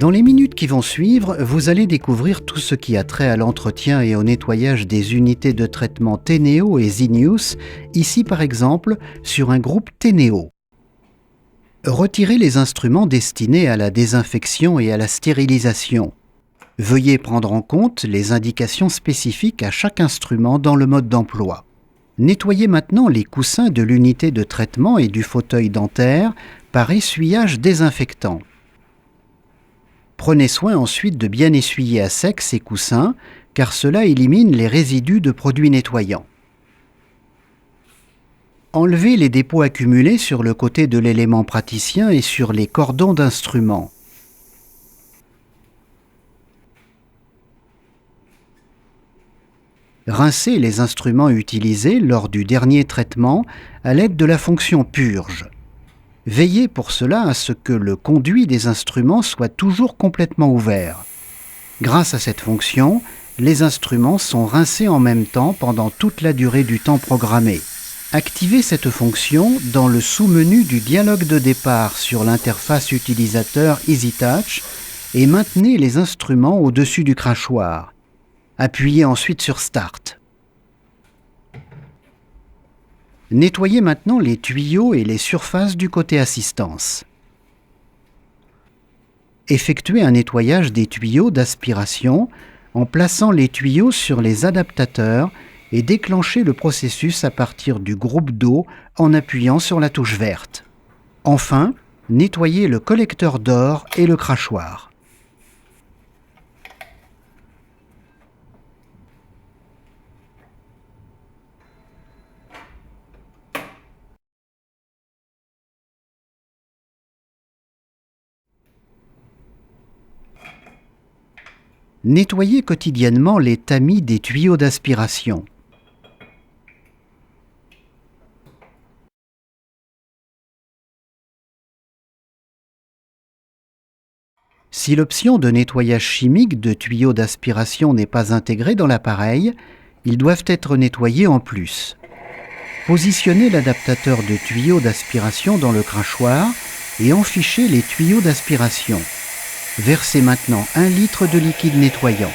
Dans les minutes qui vont suivre, vous allez découvrir tout ce qui a trait à l'entretien et au nettoyage des unités de traitement Teneo et Zinius, ici par exemple sur un groupe Teneo. Retirez les instruments destinés à la désinfection et à la stérilisation. Veuillez prendre en compte les indications spécifiques à chaque instrument dans le mode d'emploi. Nettoyez maintenant les coussins de l'unité de traitement et du fauteuil dentaire par essuyage désinfectant. Prenez soin ensuite de bien essuyer à sec ces coussins, car cela élimine les résidus de produits nettoyants. Enlevez les dépôts accumulés sur le côté de l'élément praticien et sur les cordons d'instruments. Rincez les instruments utilisés lors du dernier traitement à l'aide de la fonction purge. Veillez pour cela à ce que le conduit des instruments soit toujours complètement ouvert. Grâce à cette fonction, les instruments sont rincés en même temps pendant toute la durée du temps programmé. Activez cette fonction dans le sous-menu du dialogue de départ sur l'interface utilisateur EasyTouch et maintenez les instruments au-dessus du crachoir. Appuyez ensuite sur Start. Nettoyez maintenant les tuyaux et les surfaces du côté assistance. Effectuez un nettoyage des tuyaux d'aspiration en plaçant les tuyaux sur les adaptateurs et déclenchez le processus à partir du groupe d'eau en appuyant sur la touche verte. Enfin, nettoyez le collecteur d'or et le crachoir. Nettoyez quotidiennement les tamis des tuyaux d'aspiration. Si l'option de nettoyage chimique de tuyaux d'aspiration n'est pas intégrée dans l'appareil, ils doivent être nettoyés en plus. Positionnez l'adaptateur de tuyaux d'aspiration dans le crachoir et enfichez les tuyaux d'aspiration. Versez maintenant 1 litre de liquide nettoyant.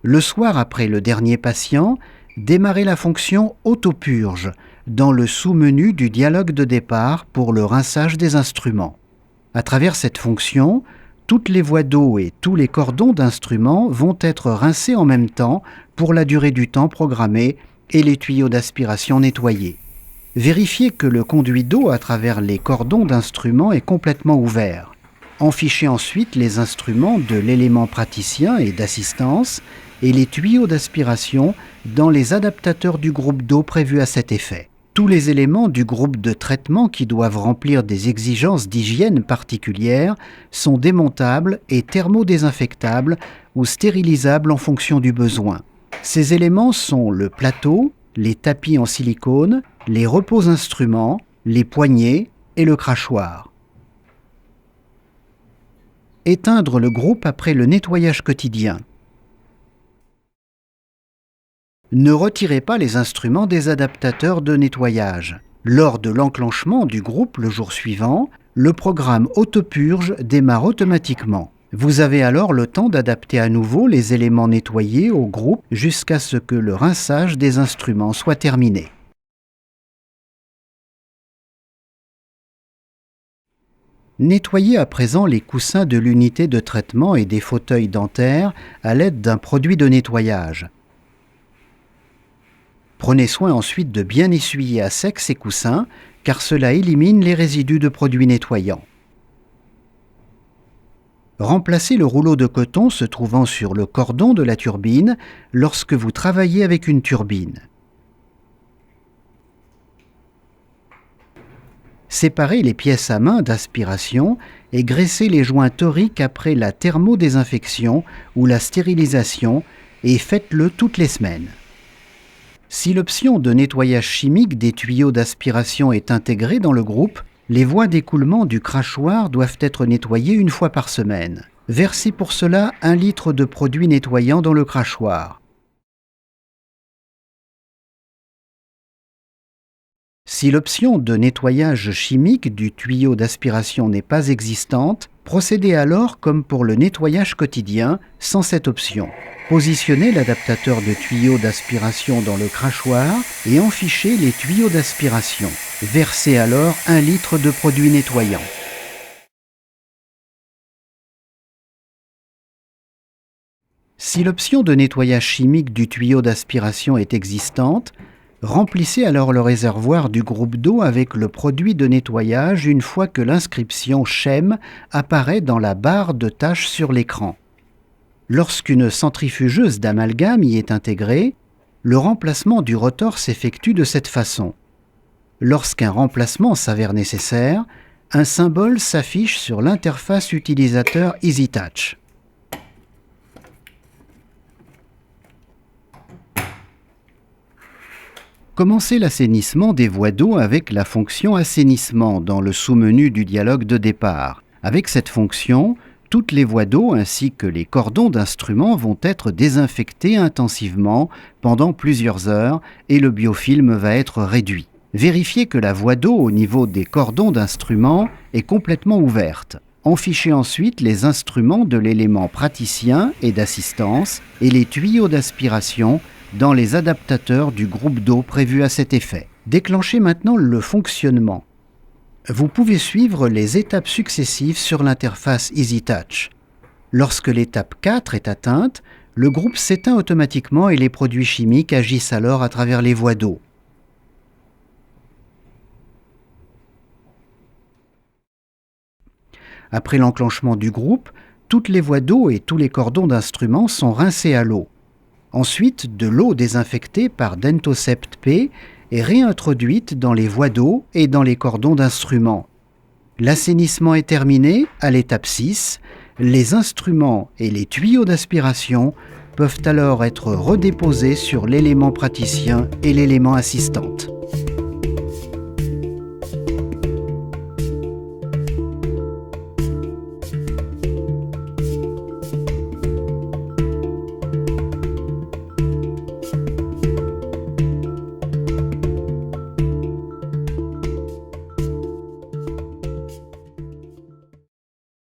Le soir après le dernier patient, démarrez la fonction Autopurge dans le sous-menu du dialogue de départ pour le rinçage des instruments. À travers cette fonction, toutes les voies d'eau et tous les cordons d'instruments vont être rincés en même temps pour la durée du temps programmé et les tuyaux d'aspiration nettoyés. Vérifiez que le conduit d'eau à travers les cordons d'instruments est complètement ouvert. Enfichez ensuite les instruments de l'élément praticien et d'assistance et les tuyaux d'aspiration dans les adaptateurs du groupe d'eau prévus à cet effet. Tous les éléments du groupe de traitement qui doivent remplir des exigences d'hygiène particulières sont démontables et thermodésinfectables ou stérilisables en fonction du besoin. Ces éléments sont le plateau, les tapis en silicone, les repose-instruments, les poignées et le crachoir. Éteindre le groupe après le nettoyage quotidien. Ne retirez pas les instruments des adaptateurs de nettoyage. Lors de l'enclenchement du groupe le jour suivant, le programme Autopurge démarre automatiquement. Vous avez alors le temps d'adapter à nouveau les éléments nettoyés au groupe jusqu'à ce que le rinçage des instruments soit terminé. Nettoyez à présent les coussins de l'unité de traitement et des fauteuils dentaires à l'aide d'un produit de nettoyage. Prenez soin ensuite de bien essuyer à sec ces coussins, car cela élimine les résidus de produits nettoyants. Remplacez le rouleau de coton se trouvant sur le cordon de la turbine lorsque vous travaillez avec une turbine. Séparez les pièces à main d'aspiration et graissez les joints toriques après la thermodésinfection ou la stérilisation et faites-le toutes les semaines. Si l'option de nettoyage chimique des tuyaux d'aspiration est intégrée dans le groupe, les voies d'écoulement du crachoir doivent être nettoyées 1 fois par semaine. Versez pour cela 1 litre de produit nettoyant dans le crachoir. Si l'option de nettoyage chimique du tuyau d'aspiration n'est pas existante, procédez alors comme pour le nettoyage quotidien sans cette option. Positionnez l'adaptateur de tuyau d'aspiration dans le crachoir et enfichez les tuyaux d'aspiration. Versez alors 1 litre de produit nettoyant. Si l'option de nettoyage chimique du tuyau d'aspiration est existante, remplissez alors le réservoir du groupe d'eau avec le produit de nettoyage une fois que l'inscription CHEM apparaît dans la barre de tâches sur l'écran. Lorsqu'une centrifugeuse d'amalgame y est intégrée, le remplacement du rotor s'effectue de cette façon. Lorsqu'un remplacement s'avère nécessaire, un symbole s'affiche sur l'interface utilisateur EasyTouch. Commencez l'assainissement des voies d'eau avec la fonction Assainissement dans le sous-menu du dialogue de départ. Avec cette fonction, toutes les voies d'eau ainsi que les cordons d'instruments vont être désinfectés intensivement pendant plusieurs heures et le biofilm va être réduit. Vérifiez que la voie d'eau au niveau des cordons d'instruments est complètement ouverte. Enfichez ensuite les instruments de l'élément praticien et d'assistance et les tuyaux d'aspiration dans les adaptateurs du groupe d'eau prévu à cet effet. Déclenchez maintenant le fonctionnement. Vous pouvez suivre les étapes successives sur l'interface EasyTouch. Lorsque l'étape 4 est atteinte, le groupe s'éteint automatiquement et les produits chimiques agissent alors à travers les voies d'eau. Après l'enclenchement du groupe, toutes les voies d'eau et tous les cordons d'instruments sont rincés à l'eau. Ensuite, de l'eau désinfectée par Dentocept P est réintroduite dans les voies d'eau et dans les cordons d'instruments. L'assainissement est terminé. À l'étape 6, les instruments et les tuyaux d'aspiration peuvent alors être redéposés sur l'élément praticien et l'élément assistante.